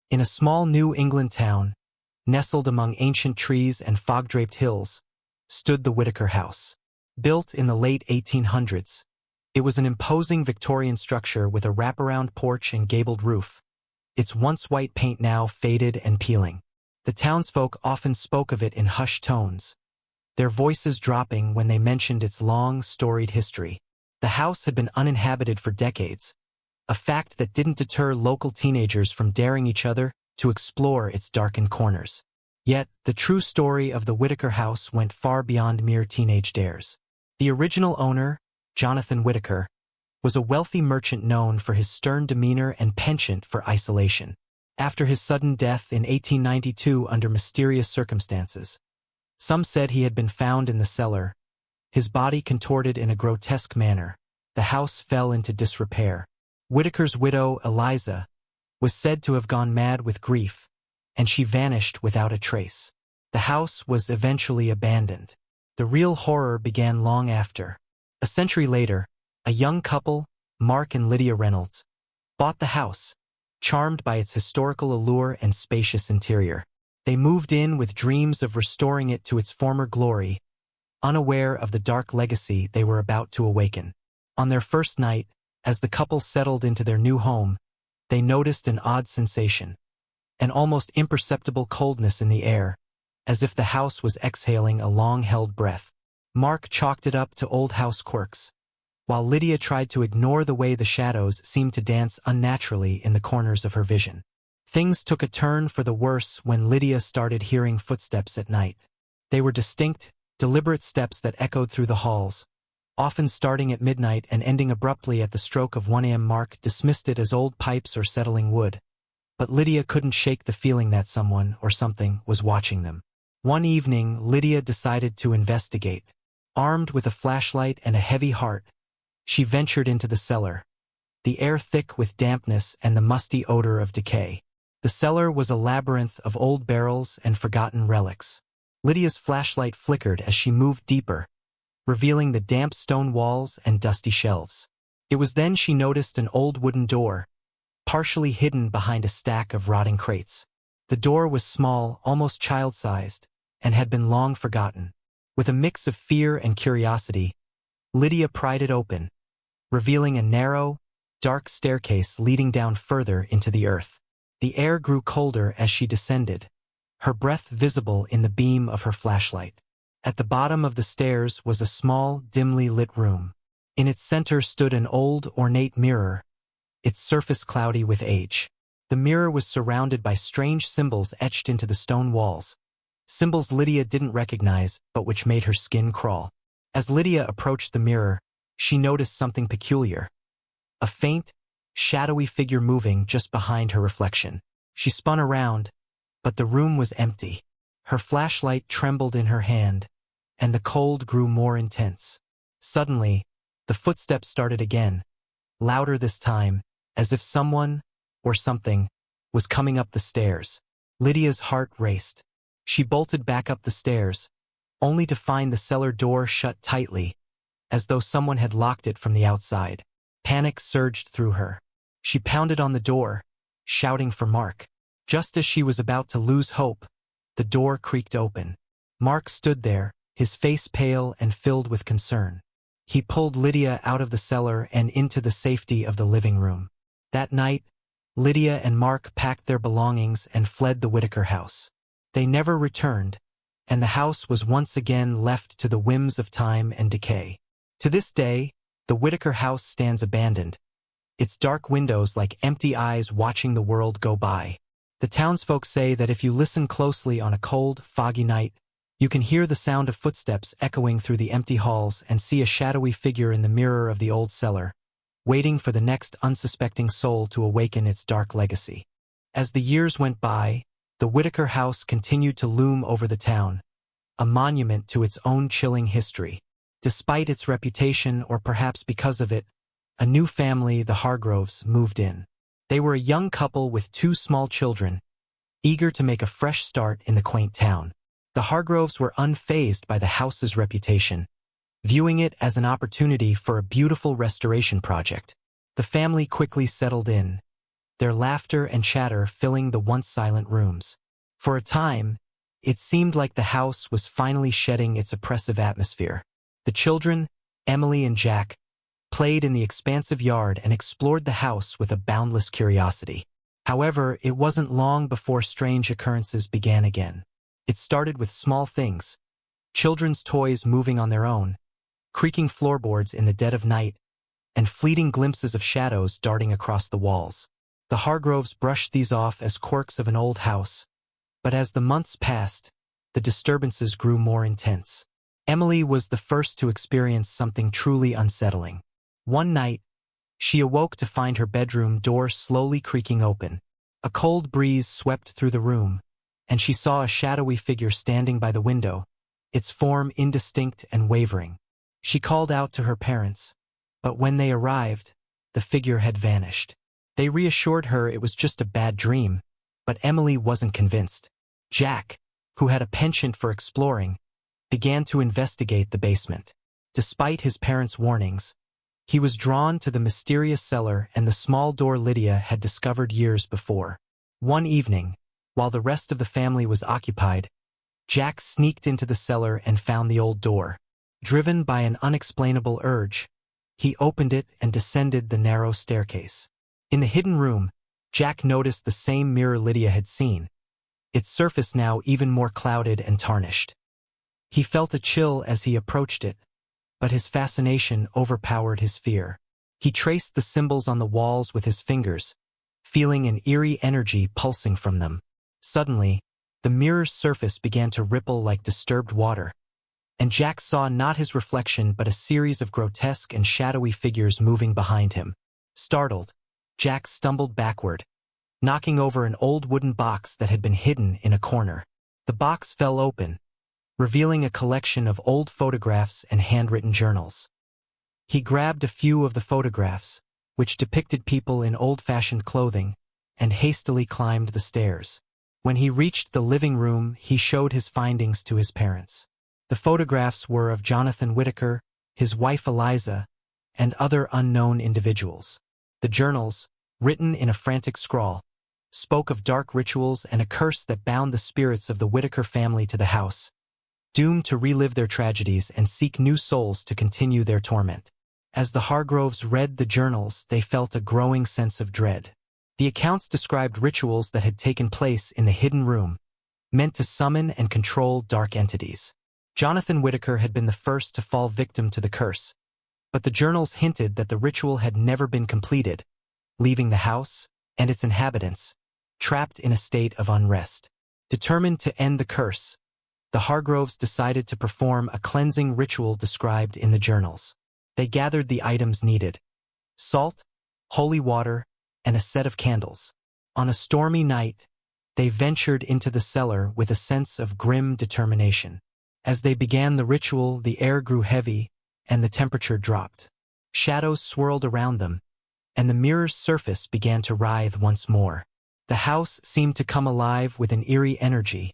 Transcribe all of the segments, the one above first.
In a small New England town, nestled among ancient trees and fog-draped hills, stood the Whitaker House. Built in the late 1800s, it was an imposing Victorian structure with a wraparound porch and gabled roof, its once white paint now faded and peeling. The townsfolk often spoke of it in hushed tones, their voices dropping when they mentioned its long, storied history. The house had been uninhabited for decades, a fact that didn't deter local teenagers from daring each other to explore its darkened corners. Yet, the true story of the Whitaker House went far beyond mere teenage dares. The original owner, Jonathan Whitaker, was a wealthy merchant known for his stern demeanor and penchant for isolation. After his sudden death in 1892 under mysterious circumstances, some said he had been found in the cellar, his body contorted in a grotesque manner. The house fell into disrepair. Whitaker's widow, Eliza, was said to have gone mad with grief, and she vanished without a trace. The house was eventually abandoned. The real horror began long after. A century later, a young couple, Mark and Lydia Reynolds, bought the house, charmed by its historical allure and spacious interior. They moved in with dreams of restoring it to its former glory, unaware of the dark legacy they were about to awaken. On their first night, as the couple settled into their new home, they noticed an odd sensation, an almost imperceptible coldness in the air, as if the house was exhaling a long-held breath. Mark chalked it up to old house quirks, while Lydia tried to ignore the way the shadows seemed to dance unnaturally in the corners of her vision. Things took a turn for the worse when Lydia started hearing footsteps at night. They were distinct, deliberate steps that echoed through the halls, often starting at midnight and ending abruptly at the stroke of 1 a.m. Mark dismissed it as old pipes or settling wood, but Lydia couldn't shake the feeling that someone or something was watching them. One evening, Lydia decided to investigate. Armed with a flashlight and a heavy heart, she ventured into the cellar, the air thick with dampness and the musty odor of decay. The cellar was a labyrinth of old barrels and forgotten relics. Lydia's flashlight flickered as she moved deeper, revealing the damp stone walls and dusty shelves. It was then she noticed an old wooden door, partially hidden behind a stack of rotting crates. The door was small, almost child-sized, and had been long forgotten. With a mix of fear and curiosity, Lydia pried it open, revealing a narrow, dark staircase leading down further into the earth. The air grew colder as she descended, her breath visible in the beam of her flashlight. At the bottom of the stairs was a small, dimly lit room. In its center stood an old, ornate mirror, its surface cloudy with age. The mirror was surrounded by strange symbols etched into the stone walls, symbols Lydia didn't recognize but which made her skin crawl. As Lydia approached the mirror, she noticed something peculiar. A faint, shadowy figure moving just behind her reflection. She spun around, but the room was empty. Her flashlight trembled in her hand, and the cold grew more intense. Suddenly, the footsteps started again, louder this time, as if someone, or something, was coming up the stairs. Lydia's heart raced. She bolted back up the stairs, only to find the cellar door shut tightly, as though someone had locked it from the outside. Panic surged through her. She pounded on the door, shouting for Mark. Just as she was about to lose hope, the door creaked open. Mark stood there, his face pale and filled with concern. He pulled Lydia out of the cellar and into the safety of the living room. That night, Lydia and Mark packed their belongings and fled the Whitaker house. They never returned, and the house was once again left to the whims of time and decay. To this day, the Whitaker house stands abandoned, its dark windows like empty eyes watching the world go by. The townsfolk say that if you listen closely on a cold, foggy night, you can hear the sound of footsteps echoing through the empty halls and see a shadowy figure in the mirror of the old cellar, waiting for the next unsuspecting soul to awaken its dark legacy. As the years went by, the Whitaker house continued to loom over the town, a monument to its own chilling history. Despite its reputation, or perhaps because of it, a new family, the Hargroves, moved in. They were a young couple with 2 small children, eager to make a fresh start in the quaint town. The Hargroves were unfazed by the house's reputation, viewing it as an opportunity for a beautiful restoration project. The family quickly settled in, their laughter and chatter filling the once silent rooms. For a time, it seemed like the house was finally shedding its oppressive atmosphere. The children, Emily and Jack, played in the expansive yard and explored the house with a boundless curiosity. However, it wasn't long before strange occurrences began again. It started with small things, children's toys moving on their own, creaking floorboards in the dead of night, and fleeting glimpses of shadows darting across the walls. The Hargroves brushed these off as quirks of an old house, but as the months passed, the disturbances grew more intense. Emily was the first to experience something truly unsettling. One night, she awoke to find her bedroom door slowly creaking open. A cold breeze swept through the room, and she saw a shadowy figure standing by the window, its form indistinct and wavering. She called out to her parents, but when they arrived, the figure had vanished. They reassured her it was just a bad dream, but Emily wasn't convinced. Jack, who had a penchant for exploring, began to investigate the basement. Despite his parents' warnings, he was drawn to the mysterious cellar and the small door Lydia had discovered years before. One evening, while the rest of the family was occupied, Jack sneaked into the cellar and found the old door. Driven by an unexplainable urge, he opened it and descended the narrow staircase. In the hidden room, Jack noticed the same mirror Lydia had seen, its surface now even more clouded and tarnished. He felt a chill as he approached it, but his fascination overpowered his fear. He traced the symbols on the walls with his fingers, feeling an eerie energy pulsing from them. Suddenly, the mirror's surface began to ripple like disturbed water, and Jack saw not his reflection but a series of grotesque and shadowy figures moving behind him. Startled, Jack stumbled backward, knocking over an old wooden box that had been hidden in a corner. The box fell open, revealing a collection of old photographs and handwritten journals. He grabbed a few of the photographs, which depicted people in old-fashioned clothing, and hastily climbed the stairs. When he reached the living room, he showed his findings to his parents. The photographs were of Jonathan Whitaker, his wife Eliza, and other unknown individuals. The journals, written in a frantic scrawl, spoke of dark rituals and a curse that bound the spirits of the Whitaker family to the house, doomed to relive their tragedies and seek new souls to continue their torment. As the Hargroves read the journals, they felt a growing sense of dread. The accounts described rituals that had taken place in the hidden room, meant to summon and control dark entities. Jonathan Whitaker had been the first to fall victim to the curse, but the journals hinted that the ritual had never been completed, leaving the house and its inhabitants trapped in a state of unrest. Determined to end the curse, the Hargroves decided to perform a cleansing ritual described in the journals. They gathered the items needed: salt, holy water, and a set of candles. On a stormy night, they ventured into the cellar with a sense of grim determination. As they began the ritual, the air grew heavy and the temperature dropped. Shadows swirled around them, and the mirror's surface began to writhe once more. The house seemed to come alive with an eerie energy,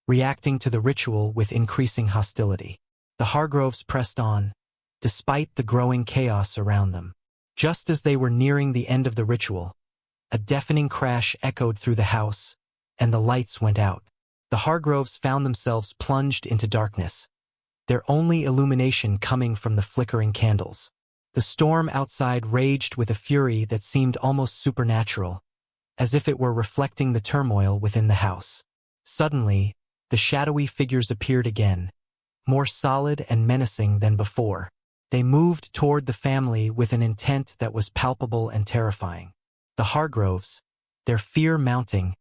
reacting to the ritual with increasing hostility. The Hargroves pressed on, despite the growing chaos around them. Just as they were nearing the end of the ritual, a deafening crash echoed through the house, and the lights went out. The Hargroves found themselves plunged into darkness, their only illumination coming from the flickering candles. The storm outside raged with a fury that seemed almost supernatural, as if it were reflecting the turmoil within the house. Suddenly, the shadowy figures appeared again, more solid and menacing than before. They moved toward the family with an intent that was palpable and terrifying. The Hargroves, their fear mounting,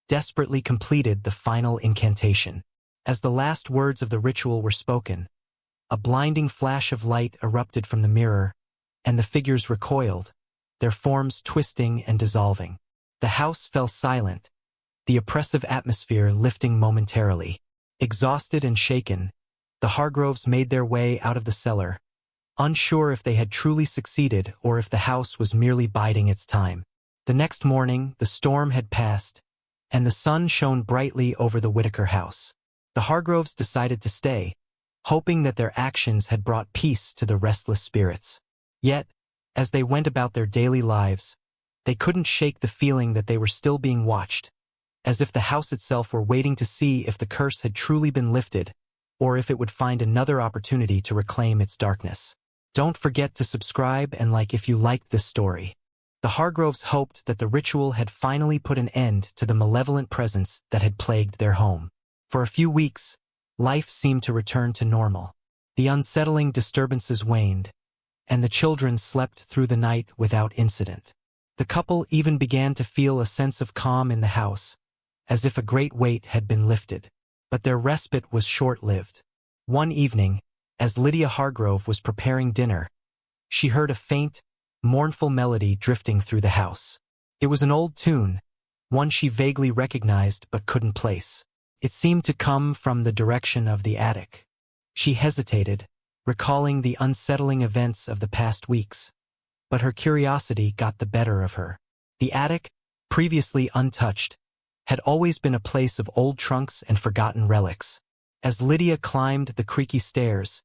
desperately completed the final incantation. As the last words of the ritual were spoken, a blinding flash of light erupted from the mirror, and the figures recoiled, their forms twisting and dissolving. The house fell silent, the oppressive atmosphere lifting momentarily. Exhausted and shaken, the Hargroves made their way out of the cellar, unsure if they had truly succeeded or if the house was merely biding its time. The next morning, the storm had passed, and the sun shone brightly over the Whitaker house. The Hargroves decided to stay, hoping that their actions had brought peace to the restless spirits. Yet, as they went about their daily lives, They couldn't shake the feeling that they were still being watched, as if the house itself were waiting to see if the curse had truly been lifted, or if it would find another opportunity to reclaim its darkness. Don't forget to subscribe and like if you liked this story. The Hargroves hoped that the ritual had finally put an end to the malevolent presence that had plagued their home. For a few weeks, life seemed to return to normal. The unsettling disturbances waned, and the children slept through the night without incident. The couple even began to feel a sense of calm in the house, as if a great weight had been lifted. But their respite was short-lived. One evening, as Lydia Hargrove was preparing dinner, she heard a faint, mournful melody drifting through the house. It was an old tune, one she vaguely recognized but couldn't place. It seemed to come from the direction of the attic. She hesitated, recalling the unsettling events of the past weeks, but her curiosity got the better of her. The attic, previously untouched, had always been a place of old trunks and forgotten relics. As Lydia climbed the creaky stairs,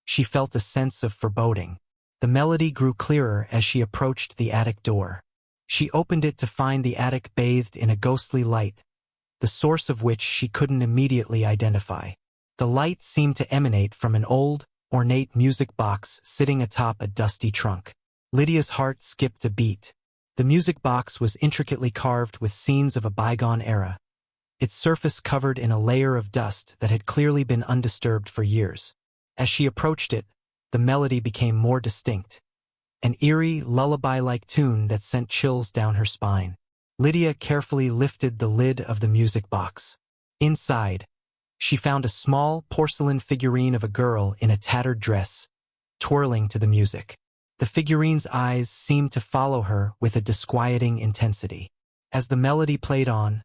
she felt a sense of foreboding. The melody grew clearer as she approached the attic door. She opened it to find the attic bathed in a ghostly light, the source of which she couldn't immediately identify. The light seemed to emanate from an old, ornate music box sitting atop a dusty trunk. Lydia's heart skipped a beat. The music box was intricately carved with scenes of a bygone era, its surface covered in a layer of dust that had clearly been undisturbed for years. As she approached it, the melody became more distinct, an eerie, lullaby-like tune that sent chills down her spine. Lydia carefully lifted the lid of the music box. Inside, she found a small porcelain figurine of a girl in a tattered dress, twirling to the music. The figurine's eyes seemed to follow her with a disquieting intensity. As the melody played on,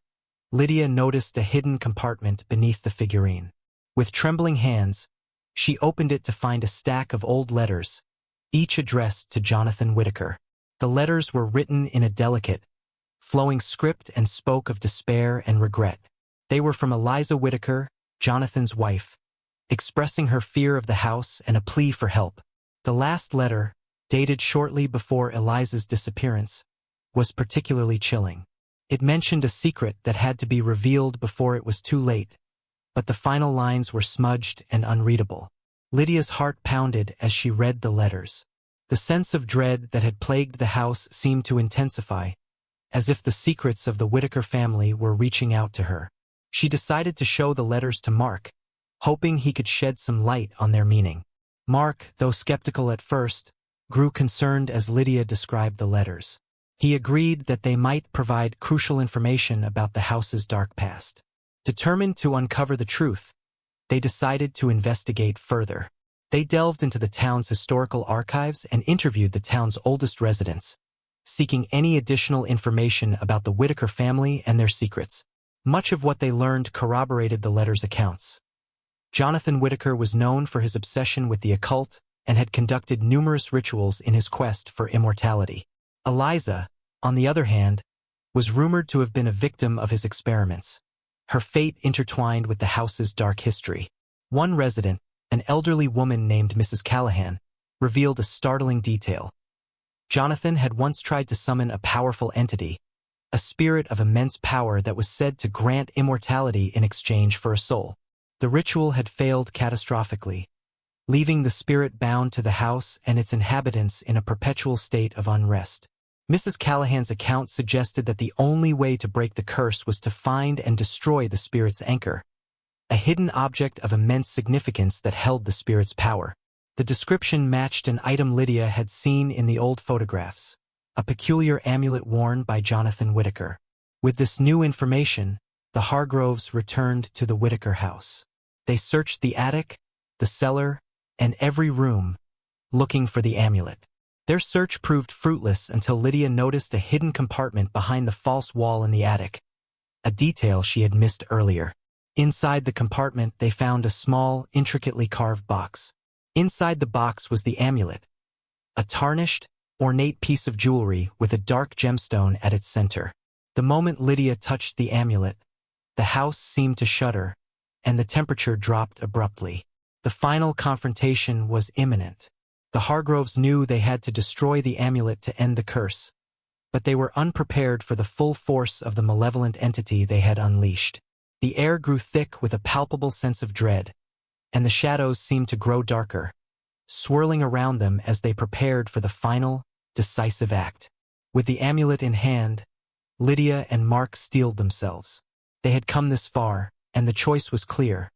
Lydia noticed a hidden compartment beneath the figurine. With trembling hands, she opened it to find a stack of old letters, each addressed to Jonathan Whitaker. The letters were written in a delicate, flowing script and spoke of despair and regret. They were from Eliza Whitaker, Jonathan's wife, expressing her fear of the house and a plea for help. The last letter, dated shortly before Eliza's disappearance, was particularly chilling. It mentioned a secret that had to be revealed before it was too late, but the final lines were smudged and unreadable. Lydia's heart pounded as she read the letters. The sense of dread that had plagued the house seemed to intensify, as if the secrets of the Whitaker family were reaching out to her. She decided to show the letters to Mark, hoping he could shed some light on their meaning. Mark, though skeptical at first, grew concerned as Lydia described the letters. He agreed that they might provide crucial information about the house's dark past. Determined to uncover the truth, they decided to investigate further. They delved into the town's historical archives and interviewed the town's oldest residents, seeking any additional information about the Whitaker family and their secrets. Much of what they learned corroborated the letters' accounts. Jonathan Whitaker was known for his obsession with the occult and had conducted numerous rituals in his quest for immortality. Eliza, on the other hand, was rumored to have been a victim of his experiments, her fate intertwined with the house's dark history. One resident, an elderly woman named Mrs. Callahan, revealed a startling detail. Jonathan had once tried to summon a powerful entity, a spirit of immense power that was said to grant immortality in exchange for a soul. The ritual had failed catastrophically, leaving the spirit bound to the house and its inhabitants in a perpetual state of unrest. Mrs. Callahan's account suggested that the only way to break the curse was to find and destroy the spirit's anchor, a hidden object of immense significance that held the spirit's power. The description matched an item Lydia had seen in the old photographs, a peculiar amulet worn by Jonathan Whitaker. With this new information, the Hargroves returned to the Whitaker house. They searched the attic, the cellar, and every room, looking for the amulet. Their search proved fruitless until Lydia noticed a hidden compartment behind the false wall in the attic, a detail she had missed earlier. Inside the compartment, they found a small, intricately carved box. Inside the box was the amulet, a tarnished, ornate piece of jewelry with a dark gemstone at its center. The moment Lydia touched the amulet, the house seemed to shudder, and the temperature dropped abruptly. The final confrontation was imminent. The Hargroves knew they had to destroy the amulet to end the curse, but they were unprepared for the full force of the malevolent entity they had unleashed. The air grew thick with a palpable sense of dread, and the shadows seemed to grow darker, swirling around them as they prepared for the final, decisive act. With the amulet in hand, Lydia and Mark steeled themselves. They had come this far, and the choice was clear.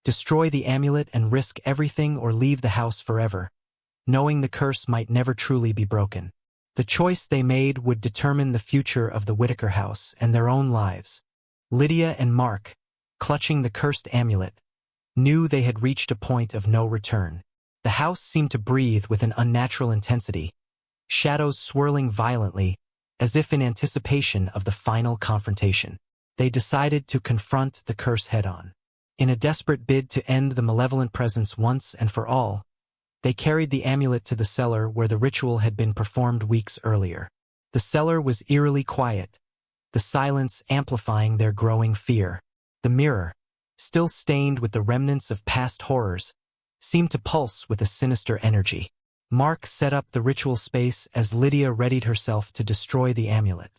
Destroy the amulet and risk everything, or leave the house forever, knowing the curse might never truly be broken. The choice they made would determine the future of the Whitaker house and their own lives. Lydia and Mark, clutching the cursed amulet, knew they had reached a point of no return. The house seemed to breathe with an unnatural intensity, shadows swirling violently, as if in anticipation of the final confrontation. They decided to confront the curse head-on. In a desperate bid to end the malevolent presence once and for all, they carried the amulet to the cellar where the ritual had been performed weeks earlier. The cellar was eerily quiet, the silence amplifying their growing fear. The mirror, still stained with the remnants of past horrors, seemed to pulse with a sinister energy. Mark set up the ritual space as Lydia readied herself to destroy the amulet.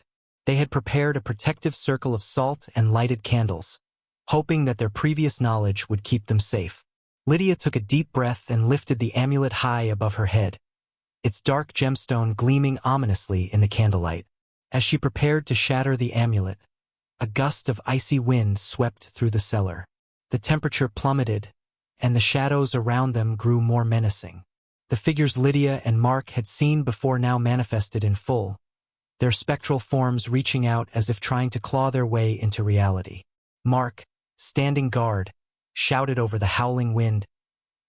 They had prepared a protective circle of salt and lighted candles, hoping that their previous knowledge would keep them safe. Lydia took a deep breath and lifted the amulet high above her head, its dark gemstone gleaming ominously in the candlelight. As she prepared to shatter the amulet, a gust of icy wind swept through the cellar. The temperature plummeted, and the shadows around them grew more menacing. The figures Lydia and Mark had seen before now manifested in full, their spectral forms reaching out as if trying to claw their way into reality. Mark, standing guard, shouted over the howling wind,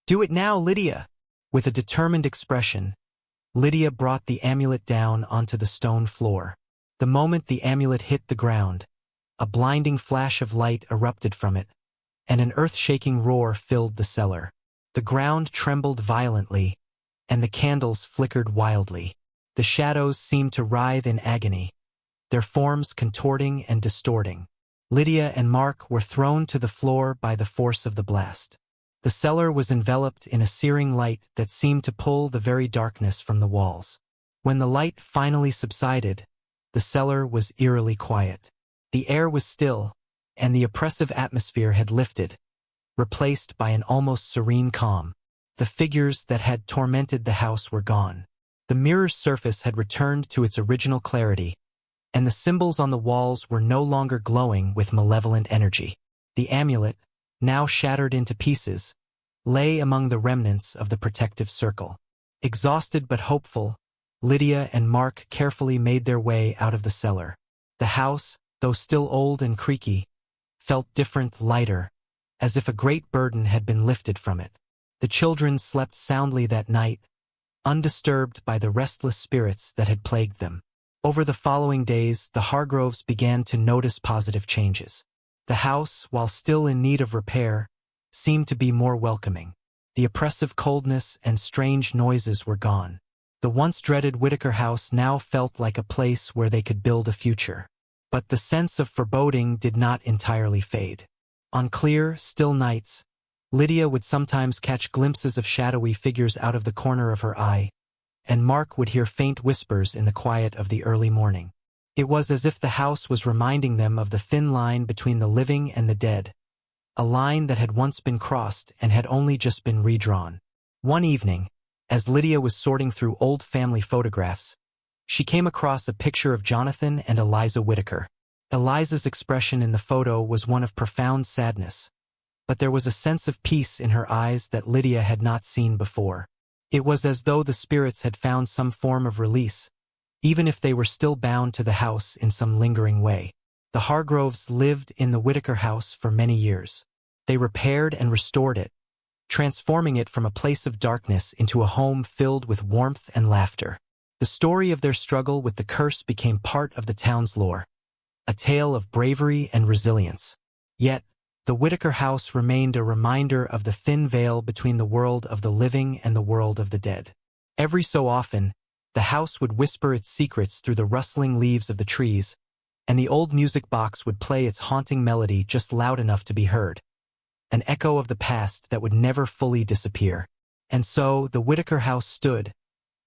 "Do it now, Lydia!" With a determined expression, Lydia brought the amulet down onto the stone floor. The moment the amulet hit the ground, a blinding flash of light erupted from it, and an earth-shaking roar filled the cellar. The ground trembled violently, and the candles flickered wildly. The shadows seemed to writhe in agony, their forms contorting and distorting. Lydia and Mark were thrown to the floor by the force of the blast. The cellar was enveloped in a searing light that seemed to pull the very darkness from the walls. When the light finally subsided, the cellar was eerily quiet. The air was still, and the oppressive atmosphere had lifted, replaced by an almost serene calm. The figures that had tormented the house were gone. The mirror's surface had returned to its original clarity, and the symbols on the walls were no longer glowing with malevolent energy. The amulet, now shattered into pieces, lay among the remnants of the protective circle. Exhausted but hopeful, Lydia and Mark carefully made their way out of the cellar. The house, though still old and creaky, felt different, lighter, as if a great burden had been lifted from it. The children slept soundly that night, undisturbed by the restless spirits that had plagued them. Over the following days, the Hargroves began to notice positive changes. The house, while still in need of repair, seemed to be more welcoming. The oppressive coldness and strange noises were gone. The once dreaded Whitaker house now felt like a place where they could build a future. But the sense of foreboding did not entirely fade. On clear, still nights, Lydia would sometimes catch glimpses of shadowy figures out of the corner of her eye, and Mark would hear faint whispers in the quiet of the early morning. It was as if the house was reminding them of the thin line between the living and the dead, a line that had once been crossed and had only just been redrawn. One evening, as Lydia was sorting through old family photographs, she came across a picture of Jonathan and Eliza Whitaker. Eliza's expression in the photo was one of profound sadness, but there was a sense of peace in her eyes that Lydia had not seen before. It was as though the spirits had found some form of release, even if they were still bound to the house in some lingering way. The Hargroves lived in the Whitaker house for many years. They repaired and restored it, transforming it from a place of darkness into a home filled with warmth and laughter. The story of their struggle with the curse became part of the town's lore, a tale of bravery and resilience. Yet, the Whitaker house remained a reminder of the thin veil between the world of the living and the world of the dead. Every so often, the house would whisper its secrets through the rustling leaves of the trees, and the old music box would play its haunting melody just loud enough to be heard, an echo of the past that would never fully disappear. And so, the Whitaker house stood,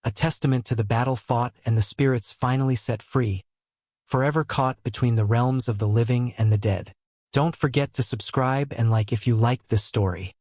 a testament to the battle fought and the spirits finally set free, forever caught between the realms of the living and the dead. Don't forget to subscribe and like if you liked this story.